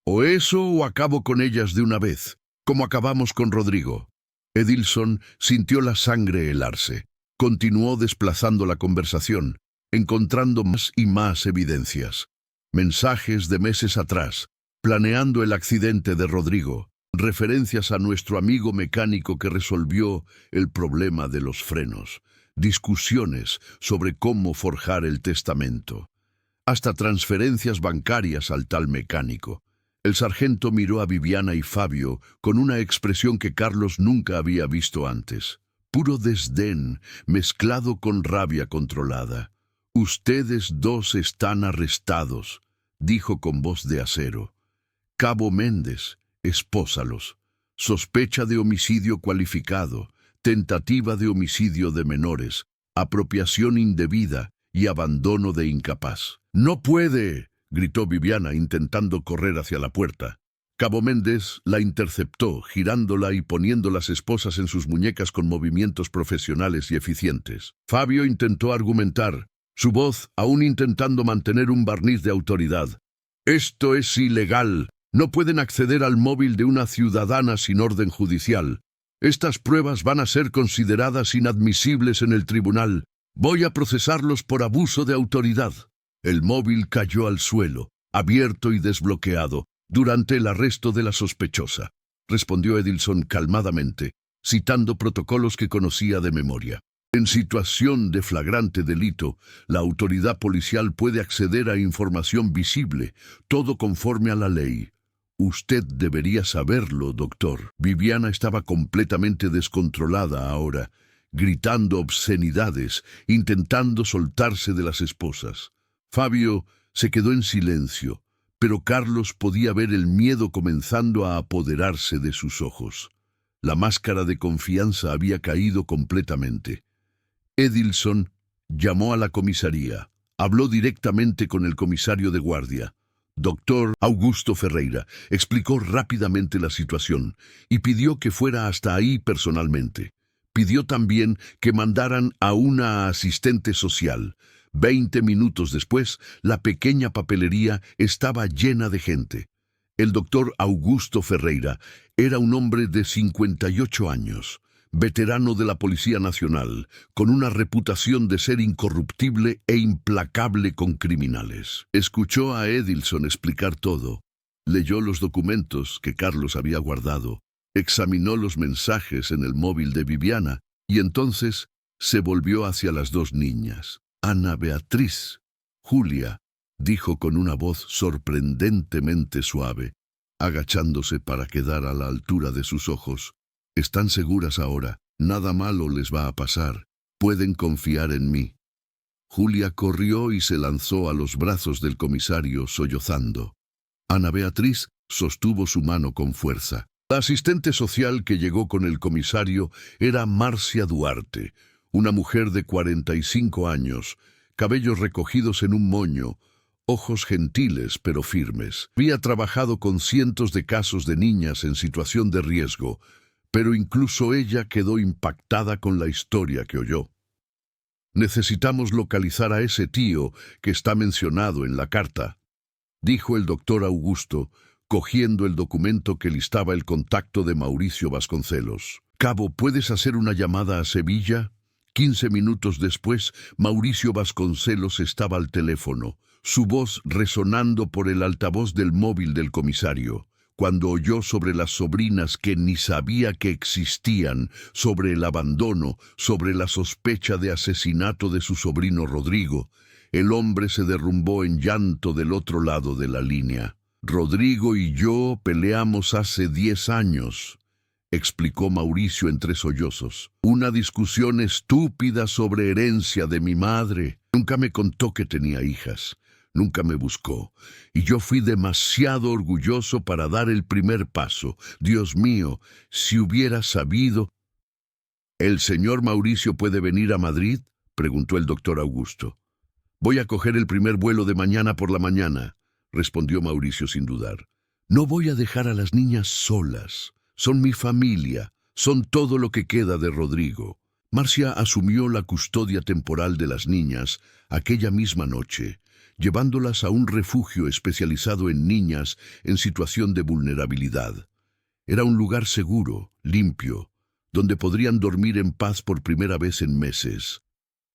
«O eso o acabo con ellas de una vez, como acabamos con Rodrigo». Edilson sintió la sangre helarse. Continuó desplazando la conversación, encontrando más y más evidencias. Mensajes de meses atrás, planeando el accidente de Rodrigo, referencias a nuestro amigo mecánico que resolvió el problema de los frenos, discusiones sobre cómo forjar el testamento, hasta transferencias bancarias al tal mecánico. El sargento miró a Viviana y Fabio con una expresión que Carlos nunca había visto antes. Puro desdén, mezclado con rabia controlada. «Ustedes 2 están arrestados», dijo con voz de acero. Cabo Méndez, espósalos. Sospecha de homicidio cualificado, tentativa de homicidio de menores, apropiación indebida y abandono de incapaz. ¡No puede!, gritó Viviana intentando correr hacia la puerta. Cabo Méndez la interceptó, girándola y poniendo las esposas en sus muñecas con movimientos profesionales y eficientes. Fabio intentó argumentar, su voz aún intentando mantener un barniz de autoridad. «Esto es ilegal. No pueden acceder al móvil de una ciudadana sin orden judicial. Estas pruebas van a ser consideradas inadmisibles en el tribunal. Voy a procesarlos por abuso de autoridad». El móvil cayó al suelo, abierto y desbloqueado, durante el arresto de la sospechosa, respondió Edilson calmadamente, citando protocolos que conocía de memoria. En situación de flagrante delito, la autoridad policial puede acceder a información visible, todo conforme a la ley. Usted debería saberlo, doctor. Viviana estaba completamente descontrolada ahora, gritando obscenidades, intentando soltarse de las esposas. Fabio se quedó en silencio, pero Carlos podía ver el miedo comenzando a apoderarse de sus ojos. La máscara de confianza había caído completamente. Edilson llamó a la comisaría. Habló directamente con el comisario de guardia. Doctor Augusto Ferreira explicó rápidamente la situación y pidió que fuera hasta ahí personalmente. Pidió también que mandaran a una asistente social. 20 minutos después, la pequeña papelería estaba llena de gente. El doctor Augusto Ferreira era un hombre de 58 años, veterano de la Policía Nacional, con una reputación de ser incorruptible e implacable con criminales. Escuchó a Edilson explicar todo, leyó los documentos que Carlos había guardado, examinó los mensajes en el móvil de Viviana y entonces se volvió hacia las dos niñas. Ana Beatriz, Julia, dijo con una voz sorprendentemente suave, agachándose para quedar a la altura de sus ojos. Están seguras ahora, nada malo les va a pasar, pueden confiar en mí. Julia corrió y se lanzó a los brazos del comisario sollozando. Ana Beatriz sostuvo su mano con fuerza. La asistente social que llegó con el comisario era Marcia Duarte, una mujer de 45 años, cabellos recogidos en un moño, ojos gentiles pero firmes. Había trabajado con cientos de casos de niñas en situación de riesgo, pero incluso ella quedó impactada con la historia que oyó. «Necesitamos localizar a ese tío que está mencionado en la carta», dijo el doctor Augusto, cogiendo el documento que listaba el contacto de Mauricio Vasconcelos. «Cabo, ¿puedes hacer una llamada a Sevilla?». 15 minutos después, Mauricio Vasconcelos estaba al teléfono, su voz resonando por el altavoz del móvil del comisario. Cuando oyó sobre las sobrinas que ni sabía que existían, sobre el abandono, sobre la sospecha de asesinato de su sobrino Rodrigo, el hombre se derrumbó en llanto del otro lado de la línea. «Rodrigo y yo peleamos hace 10 años», explicó Mauricio entre sollozos. «Una discusión estúpida sobre herencia de mi madre. Nunca me contó que tenía hijas. Nunca me buscó, y yo fui demasiado orgulloso para dar el primer paso. Dios mío, si hubiera sabido». «¿El señor Mauricio puede venir a Madrid?», preguntó el doctor Augusto. «Voy a coger el primer vuelo de mañana por la mañana», respondió Mauricio sin dudar. «No voy a dejar a las niñas solas. Son mi familia, son todo lo que queda de Rodrigo». Marcia asumió la custodia temporal de las niñas aquella misma noche, llevándolas a un refugio especializado en niñas en situación de vulnerabilidad. Era un lugar seguro, limpio, donde podrían dormir en paz por primera vez en meses.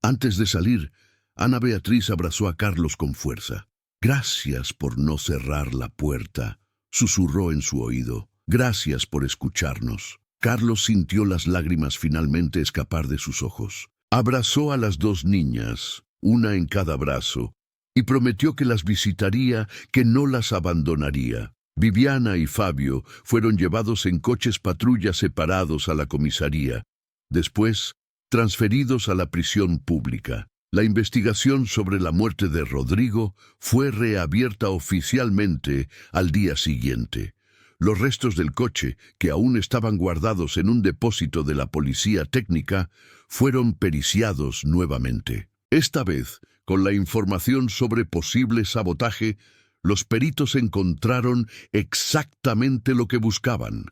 Antes de salir, Ana Beatriz abrazó a Carlos con fuerza. «Gracias por no cerrar la puerta», susurró en su oído. «Gracias por escucharnos». Carlos sintió las lágrimas finalmente escapar de sus ojos. Abrazó a las dos niñas, una en cada brazo, y prometió que las visitaría, que no las abandonaría. Viviana y Fabio fueron llevados en coches patrulla separados a la comisaría, después transferidos a la prisión pública. La investigación sobre la muerte de Rodrigo fue reabierta oficialmente al día siguiente. Los restos del coche, que aún estaban guardados en un depósito de la policía técnica, fueron periciados nuevamente. Esta vez, con la información sobre posible sabotaje, los peritos encontraron exactamente lo que buscaban: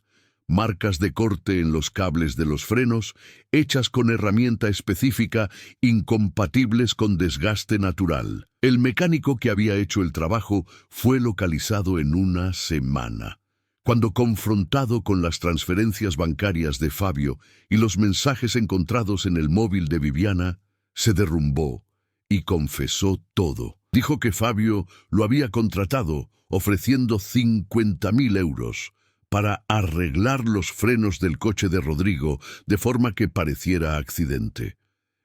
marcas de corte en los cables de los frenos, hechas con herramienta específica, incompatibles con desgaste natural. El mecánico que había hecho el trabajo fue localizado en una semana. Cuando confrontado con las transferencias bancarias de Fabio y los mensajes encontrados en el móvil de Viviana, se derrumbó y confesó todo. Dijo que Fabio lo había contratado ofreciendo 50.000 euros para arreglar los frenos del coche de Rodrigo de forma que pareciera accidente.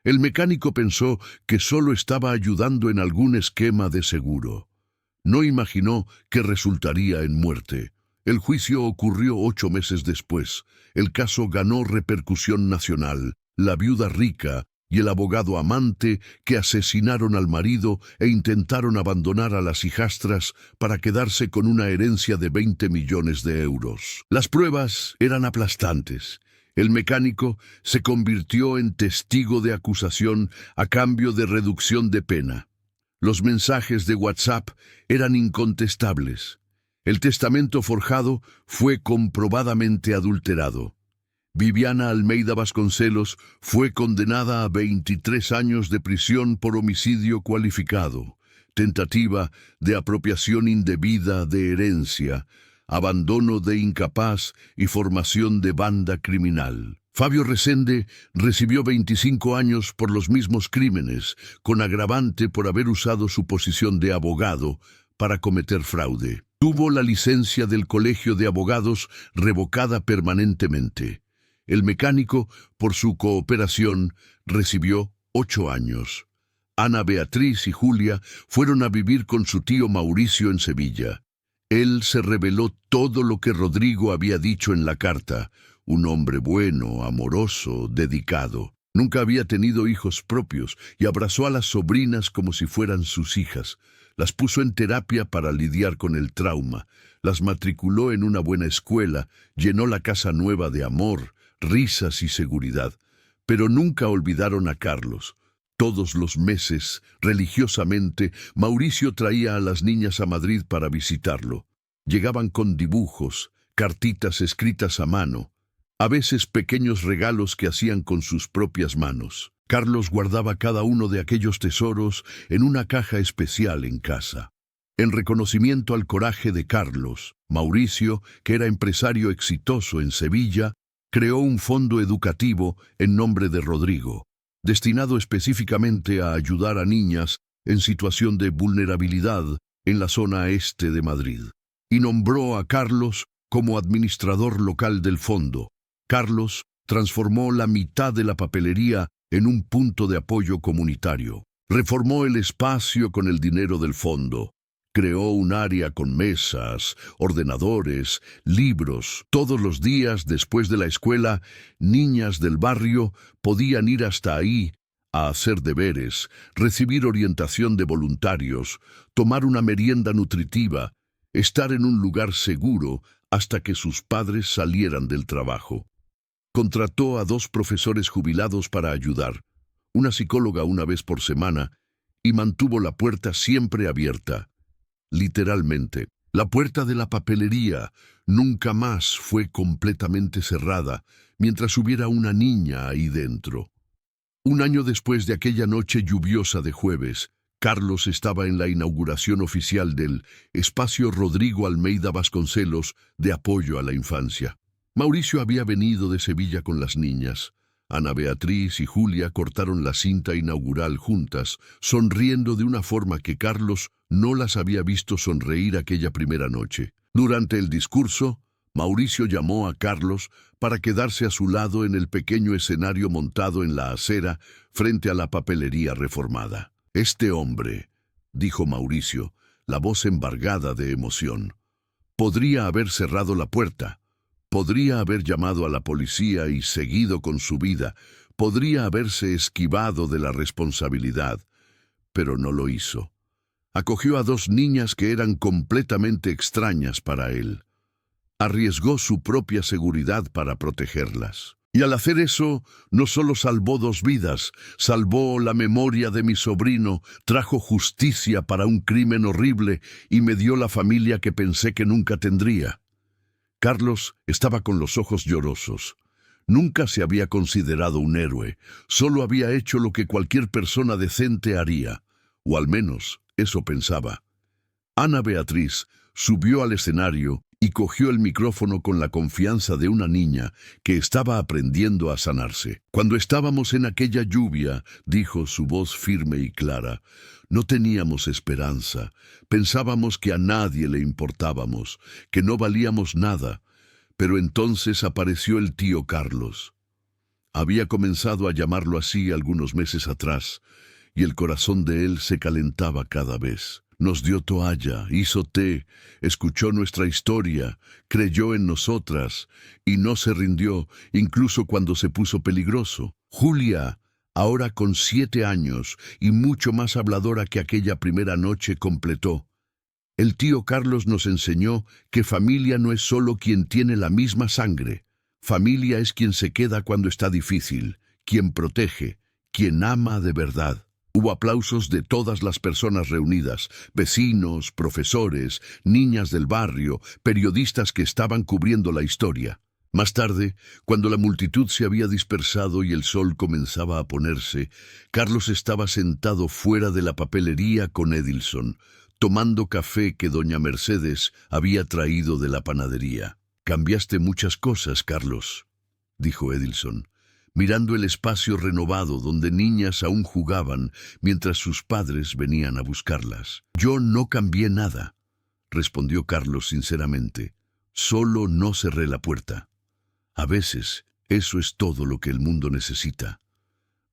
El mecánico pensó que solo estaba ayudando en algún esquema de seguro. No imaginó que resultaría en muerte. El juicio ocurrió 8 meses después. El caso ganó repercusión nacional. La viuda rica y el abogado amante que asesinaron al marido e intentaron abandonar a las hijastras para quedarse con una herencia de 20 millones de euros. Las pruebas eran aplastantes. El mecánico se convirtió en testigo de acusación a cambio de reducción de pena. Los mensajes de WhatsApp eran incontestables. El testamento forjado fue comprobadamente adulterado. Viviana Almeida Vasconcelos fue condenada a 23 años de prisión por homicidio cualificado, tentativa de apropiación indebida de herencia, abandono de incapaz y formación de banda criminal. Fabio Resende recibió 25 años por los mismos crímenes, con agravante por haber usado su posición de abogado para cometer fraude. Tuvo la licencia del Colegio de Abogados revocada permanentemente. El mecánico, por su cooperación, recibió 8 años. Ana Beatriz y Julia fueron a vivir con su tío Mauricio en Sevilla. Él se reveló todo lo que Rodrigo había dicho en la carta: un hombre bueno, amoroso, dedicado. Nunca había tenido hijos propios y abrazó a las sobrinas como si fueran sus hijas. Las puso en terapia para lidiar con el trauma. Las matriculó en una buena escuela, llenó la casa nueva de amor, risas y seguridad. Pero nunca olvidaron a Carlos. Todos los meses, religiosamente, Mauricio traía a las niñas a Madrid para visitarlo. Llegaban con dibujos, cartitas escritas a mano, a veces pequeños regalos que hacían con sus propias manos. Carlos guardaba cada uno de aquellos tesoros en una caja especial en casa. En reconocimiento al coraje de Carlos, Mauricio, que era empresario exitoso en Sevilla, creó un fondo educativo en nombre de Rodrigo, destinado específicamente a ayudar a niñas en situación de vulnerabilidad en la zona este de Madrid, y nombró a Carlos como administrador local del fondo. Carlos transformó la mitad de la papelería en un punto de apoyo comunitario. Reformó el espacio con el dinero del fondo. Creó un área con mesas, ordenadores, libros. Todos los días después de la escuela, niñas del barrio podían ir hasta ahí a hacer deberes, recibir orientación de voluntarios, tomar una merienda nutritiva, estar en un lugar seguro hasta que sus padres salieran del trabajo. Contrató a 2 profesores jubilados para ayudar, una psicóloga una vez por semana, y mantuvo la puerta siempre abierta. Literalmente, la puerta de la papelería nunca más fue completamente cerrada mientras hubiera una niña ahí dentro. Un año después de aquella noche lluviosa de jueves, Carlos estaba en la inauguración oficial del Espacio Rodrigo Almeida Vasconcelos de Apoyo a la Infancia. Mauricio había venido de Sevilla con las niñas. Ana Beatriz y Julia cortaron la cinta inaugural juntas, sonriendo de una forma que Carlos no las había visto sonreír aquella primera noche. Durante el discurso, Mauricio llamó a Carlos para quedarse a su lado en el pequeño escenario montado en la acera frente a la papelería reformada. «Este hombre», dijo Mauricio, la voz embargada de emoción, «podría haber cerrado la puerta. Podría haber llamado a la policía y seguido con su vida. Podría haberse esquivado de la responsabilidad, pero no lo hizo. Acogió a 2 niñas que eran completamente extrañas para él. Arriesgó su propia seguridad para protegerlas. Y al hacer eso, no solo salvó 2 vidas, salvó la memoria de mi sobrino, trajo justicia para un crimen horrible y me dio la familia que pensé que nunca tendría. Carlos estaba con los ojos llorosos. Nunca se había considerado un héroe, solo había hecho lo que cualquier persona decente haría, o al menos eso pensaba. Ana Beatriz subió al escenario y cogió el micrófono con la confianza de una niña que estaba aprendiendo a sanarse. Cuando estábamos en aquella lluvia, dijo su voz firme y clara, no teníamos esperanza, pensábamos que a nadie le importábamos, que no valíamos nada, pero entonces apareció el tío Carlos. Había comenzado a llamarlo así algunos meses atrás, y el corazón de él se calentaba cada vez. Nos dio toalla, hizo té, escuchó nuestra historia, creyó en nosotras y no se rindió, incluso cuando se puso peligroso. Julia, ahora con 7 años y mucho más habladora que aquella primera noche, completó. El tío Carlos nos enseñó que familia no es solo quien tiene la misma sangre. Familia es quien se queda cuando está difícil, quien protege, quien ama de verdad. Hubo aplausos de todas las personas reunidas, vecinos, profesores, niñas del barrio, periodistas que estaban cubriendo la historia. Más tarde, cuando la multitud se había dispersado y el sol comenzaba a ponerse, Carlos estaba sentado fuera de la papelería con Edilson, tomando café que doña Mercedes había traído de la panadería. «Cambiaste muchas cosas, Carlos», dijo Edilson, mirando el espacio renovado donde niñas aún jugaban mientras sus padres venían a buscarlas. «Yo no cambié nada», respondió Carlos sinceramente. «Solo no cerré la puerta. A veces, eso es todo lo que el mundo necesita»,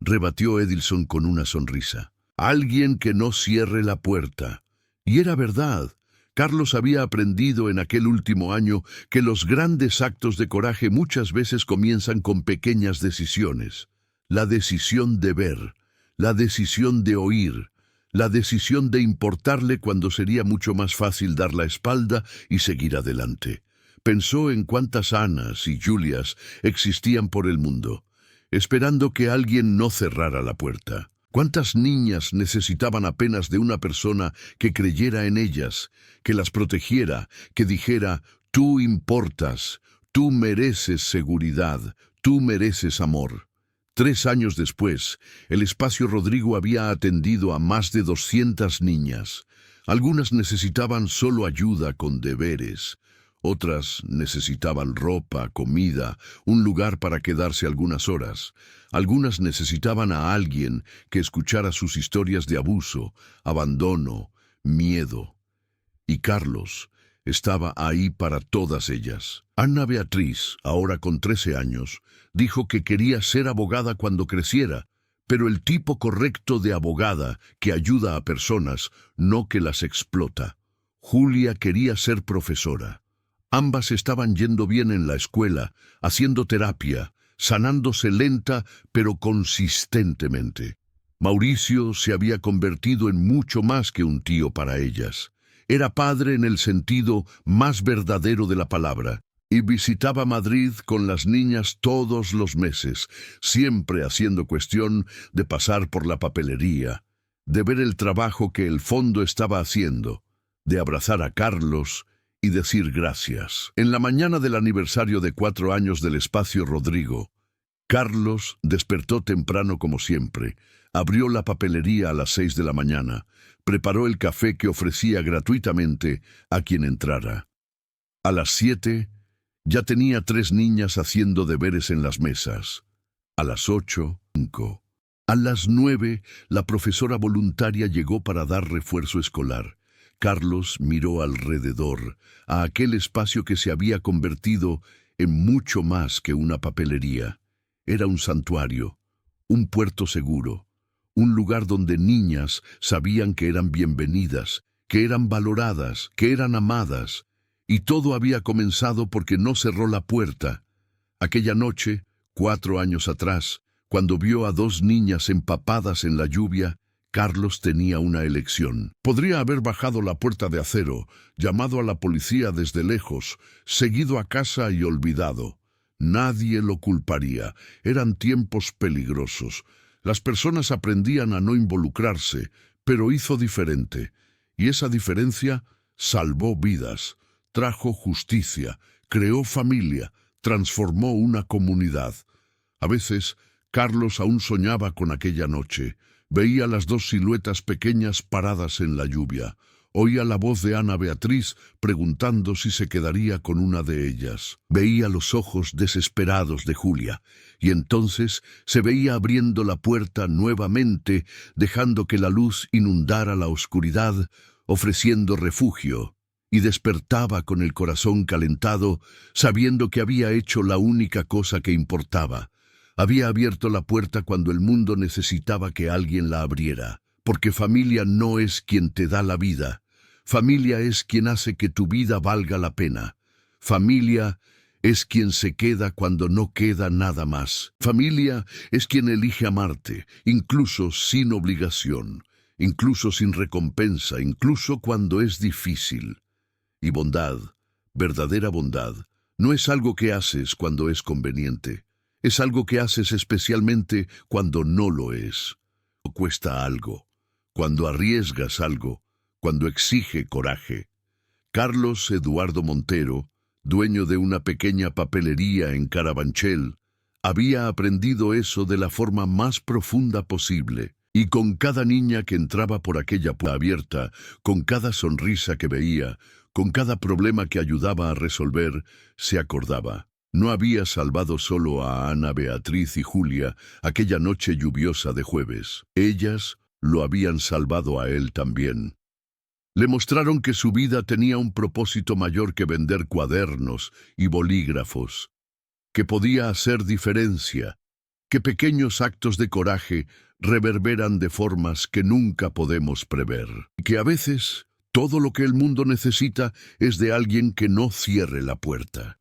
rebatió Edilson con una sonrisa. «Alguien que no cierre la puerta». Y era verdad. Carlos había aprendido en aquel último año que los grandes actos de coraje muchas veces comienzan con pequeñas decisiones. La decisión de ver, la decisión de oír, la decisión de importarle cuando sería mucho más fácil dar la espalda y seguir adelante. Pensó en cuántas Anas y Julias existían por el mundo, esperando que alguien no cerrara la puerta. ¿Cuántas niñas necesitaban apenas de una persona que creyera en ellas, que las protegiera, que dijera, tú importas, tú mereces seguridad, tú mereces amor? 3 años después, el Espacio Rodrigo había atendido a más de 200 niñas. Algunas necesitaban solo ayuda con deberes. Otras necesitaban ropa, comida, un lugar para quedarse algunas horas. Algunas necesitaban a alguien que escuchara sus historias de abuso, abandono, miedo. Y Carlos estaba ahí para todas ellas. Ana Beatriz, ahora con 13 años, dijo que quería ser abogada cuando creciera, pero el tipo correcto de abogada que ayuda a personas, no que las explota. Julia quería ser profesora. Ambas estaban yendo bien en la escuela, haciendo terapia, sanándose lenta pero consistentemente. Mauricio se había convertido en mucho más que un tío para ellas. Era padre en el sentido más verdadero de la palabra, y visitaba Madrid con las niñas todos los meses, siempre haciendo cuestión de pasar por la papelería, de ver el trabajo que el fondo estaba haciendo, de abrazar a Carlos y decir gracias. En la mañana del aniversario de 4 años del Espacio Rodrigo, Carlos despertó temprano como siempre, abrió la papelería a las 6 de la mañana, preparó el café que ofrecía gratuitamente a quien entrara. A las 7 ya tenía 3 niñas haciendo deberes en las mesas. A las 8, 5. A las 9, la profesora voluntaria llegó para dar refuerzo escolar. Carlos miró alrededor, a aquel espacio que se había convertido en mucho más que una papelería. Era un santuario, un puerto seguro, un lugar donde niñas sabían que eran bienvenidas, que eran valoradas, que eran amadas, y todo había comenzado porque no cerró la puerta. Aquella noche, 4 años atrás, Cuando vio a dos niñas empapadas en la lluvia, Carlos tenía una elección. Podría haber bajado la puerta de acero, llamado a la policía desde lejos, seguido a casa y olvidado. Nadie lo culparía. Eran tiempos peligrosos. Las personas aprendían a no involucrarse, pero hizo diferente. Y esa diferencia salvó vidas, trajo justicia, creó familia, transformó una comunidad. A veces, Carlos aún soñaba con aquella noche. Veía las dos siluetas pequeñas paradas en la lluvia. Oía la voz de Ana Beatriz preguntando si se quedaría con una de ellas. Veía los ojos desesperados de Julia, y entonces se veía abriendo la puerta nuevamente, dejando que la luz inundara la oscuridad, ofreciendo refugio, y despertaba con el corazón calentado, sabiendo que había hecho la única cosa que importaba. Había abierto la puerta cuando el mundo necesitaba que alguien la abriera, porque familia no es quien te da la vida. Familia es quien hace que tu vida valga la pena. Familia es quien se queda cuando no queda nada más. Familia es quien elige amarte, incluso sin obligación, incluso sin recompensa, incluso cuando es difícil. Y bondad, verdadera bondad, no es algo que haces cuando es conveniente. Es algo que haces especialmente cuando no lo es. O cuesta algo, cuando arriesgas algo, cuando exige coraje. Carlos Eduardo Montero, dueño de una pequeña papelería en Carabanchel, había aprendido eso de la forma más profunda posible. Y con cada niña que entraba por aquella puerta abierta, con cada sonrisa que veía, con cada problema que ayudaba a resolver, se acordaba. No había salvado solo a Ana Beatriz y Julia aquella noche lluviosa de jueves. Ellas lo habían salvado a él también. Le mostraron que su vida tenía un propósito mayor que vender cuadernos y bolígrafos, que podía hacer diferencia, que pequeños actos de coraje reverberan de formas que nunca podemos prever, y que a veces todo lo que el mundo necesita es de alguien que no cierre la puerta.